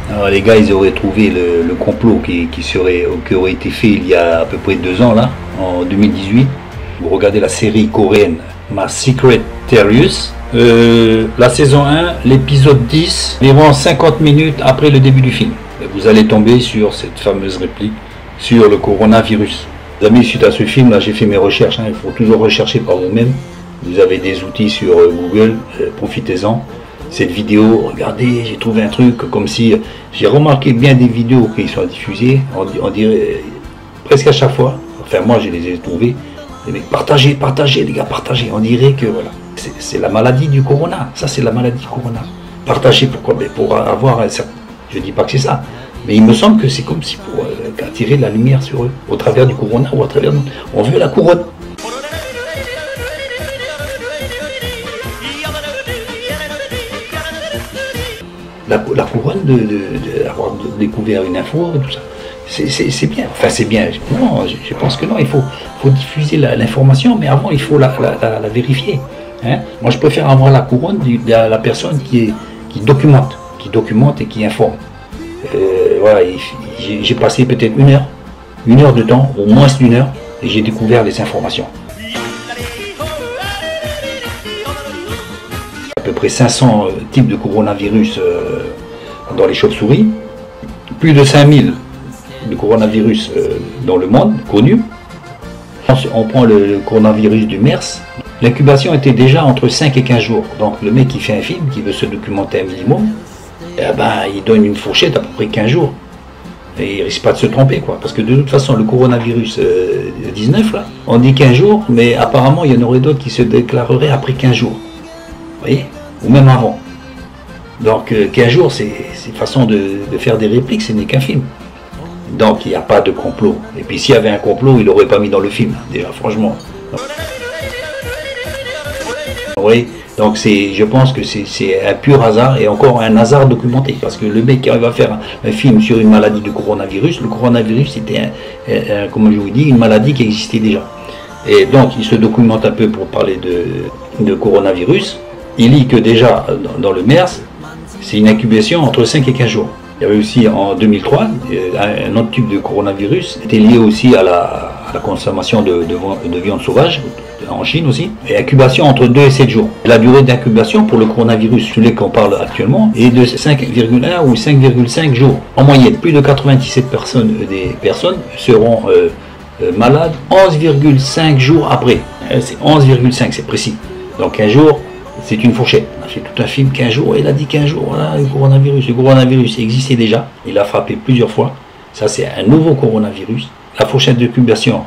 Alors les gars, ils auraient trouvé le complot qui aurait été fait il y a à peu près 2 ans, là, en 2018. Vous regardez la série coréenne My Secret Terrorius. La saison 1, l'épisode 10, environ 50 minutes après le début du film. Vous allez tomber sur cette fameuse réplique sur le coronavirus. Les amis, suite à ce film, là, j'ai fait mes recherches. Il faut toujours rechercher par vous-même. Vous avez des outils sur Google, profitez-en. Cette vidéo, regardez, j'ai trouvé un truc comme si... J'ai remarqué bien des vidéos qui sont diffusées, on dirait presque à chaque fois. Enfin, moi, je les ai trouvées. Les mecs, partagez, les gars, partagez. On dirait que, voilà, c'est la maladie du corona. Ça, c'est la maladie du corona. Partagez, pourquoi? Mais pour avoir un certain... Je dis pas que c'est ça. Mais il me semble que c'est comme si pour attirer la lumière sur eux, au travers du corona ou à travers... On veut la couronne. La couronne d'avoir découvert une info, tout ça, c'est bien. Enfin, c'est bien. Non, je pense que non, il faut diffuser l'information, mais avant, il faut la vérifier. Hein? Moi, je préfère avoir la couronne de la personne qui documente et qui informe. Voilà, j'ai passé peut-être une heure de temps, au moins d'une heure, et j'ai découvert les informations. À peu près 500 types de coronavirus dans les chauves-souris, plus de 5000 de coronavirus dans le monde connus. On prend le coronavirus du MERS. L'incubation était déjà entre 5 et 15 jours. Donc le mec qui fait un film, qui veut se documenter un minimum, il donne une fourchette à peu près 15 jours. Et il risque pas de se tromper, quoi. Parce que de toute façon, le coronavirus 19, là, on dit 15 jours, mais apparemment, il y en aurait d'autres qui se déclareraient après 15 jours. Vous voyez? Ou même avant. Donc 15 jours, c'est une façon de faire des répliques, ce n'est qu'un film. Donc il n'y a pas de complot. Et puis s'il y avait un complot, il l'aurait pas mis dans le film, déjà, franchement. Oui, donc je pense que c'est un pur hasard, et encore un hasard documenté. Parce que le mec qui va faire un film sur une maladie de coronavirus, le coronavirus c'était, comme je vous dis, une maladie qui existait déjà. Et donc il se documente un peu pour parler de coronavirus. Il lit que déjà dans le MERS, c'est une incubation entre 5 et 15 jours. Il y avait aussi en 2003 un autre type de coronavirus, était lié aussi à la consommation de viande sauvage, en Chine aussi, et incubation entre 2 et 7 jours. La durée d'incubation pour le coronavirus, celui qu'on parle actuellement, est de 5,1 ou 5,5 jours. En moyenne, plus de 97% des personnes seront malades 11,5 jours après. C'est 11,5, c'est précis. Donc 15 jours, c'est une fourchette. On a fait tout un film 15 jours, et il a dit 15 jours, voilà, le coronavirus. Le coronavirus existait déjà, il a frappé plusieurs fois. Ça, c'est un nouveau coronavirus. La fourchette d'incubation,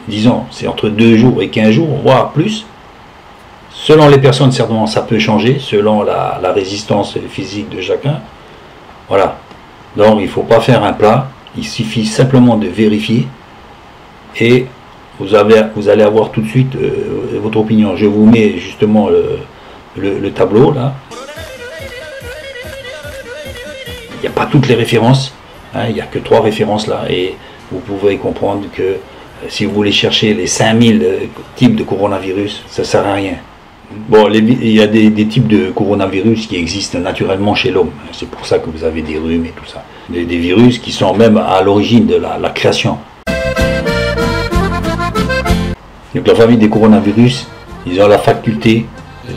disons, c'est entre 2 jours et 15 jours, voire plus. Selon les personnes, certainement, ça peut changer, selon la résistance physique de chacun. Voilà. Donc, il ne faut pas faire un plat, il suffit simplement de vérifier, et vous allez avoir tout de suite votre opinion. Je vous mets justement le tableau là. Il n'y a pas toutes les références, hein, il n'y a que 3 références là, et vous pouvez comprendre que si vous voulez chercher les 5000 types de coronavirus, ça ne sert à rien. Bon, il y a des types de coronavirus qui existent naturellement chez l'homme. C'est pour ça que vous avez des rhumes et tout ça. Des virus qui sont même à l'origine de la création. Donc la famille des coronavirus, ils ont la faculté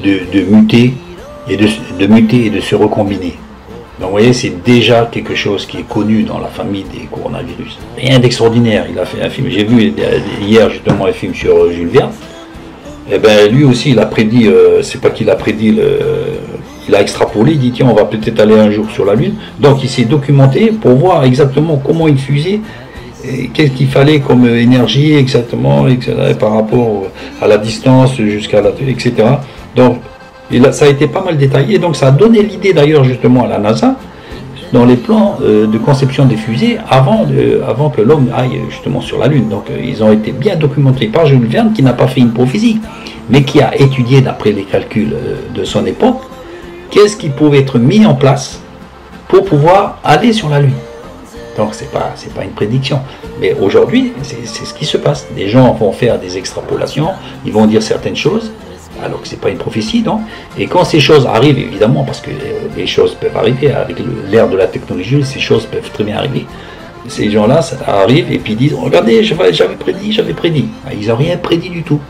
de muter et de se recombiner. Donc vous voyez, c'est déjà quelque chose qui est connu dans la famille des coronavirus. Rien d'extraordinaire. Il a fait un film, j'ai vu hier justement un film sur Jules Verne. Et ben lui aussi il a prédit, c'est pas qu'il a prédit, il a extrapolé, il dit tiens on va peut-être aller un jour sur la Lune. Donc il s'est documenté pour voir exactement comment une fusée, qu'est-ce qu'il fallait comme énergie exactement, etc., par rapport à la distance jusqu'à la, etc. Donc ça a été pas mal détaillé, donc ça a donné l'idée d'ailleurs justement à la NASA dans les plans de conception des fusées avant que l'homme aille justement sur la Lune. Donc ils ont été bien documentés par Jules Verne, qui n'a pas fait une prophétie, mais qui a étudié d'après les calculs de son époque, qu'est-ce qui pouvait être mis en place pour pouvoir aller sur la Lune. Donc c'est pas une prédiction, mais aujourd'hui c'est ce qui se passe. Les gens vont faire des extrapolations, ils vont dire certaines choses, alors que c'est pas une prophétie, non? Et quand ces choses arrivent, évidemment, parce que les choses peuvent arriver, avec l'ère de la technologie, ces choses peuvent très bien arriver. Ces gens-là, ça arrive et puis ils disent, regardez, j'avais prédit. Ils n'ont rien prédit du tout.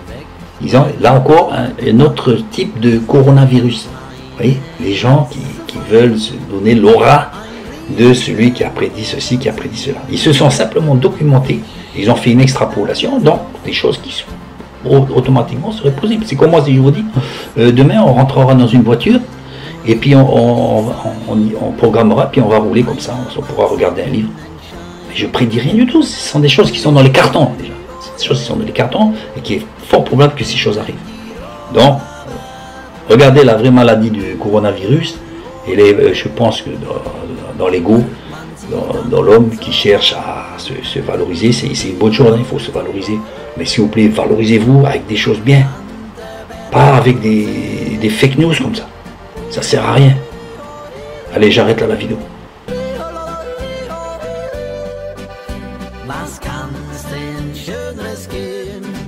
Ils ont, là encore, un autre type de coronavirus. Vous voyez, les gens qui veulent se donner l'aura de celui qui a prédit ceci, qui a prédit cela. Ils se sont simplement documentés, ils ont fait une extrapolation, donc des choses qui automatiquement seraient possibles. C'est comme moi si je vous dis, demain on rentrera dans une voiture, et puis on programmera, puis on va rouler comme ça, on pourra regarder un livre. Mais je prédis rien du tout, ce sont des choses qui sont dans les cartons déjà. C'est des choses qui sont dans les cartons, et qui est fort probable que ces choses arrivent. Donc, regardez la vraie maladie du coronavirus, et je pense que dans l'ego, dans l'homme qui cherche à se valoriser, c'est une bonne chose, hein, il faut se valoriser. Mais s'il vous plaît, valorisez-vous avec des choses bien. Pas avec des fake news comme ça. Ça sert à rien. Allez, j'arrête là la vidéo. Was kann's denn Schöneres geben?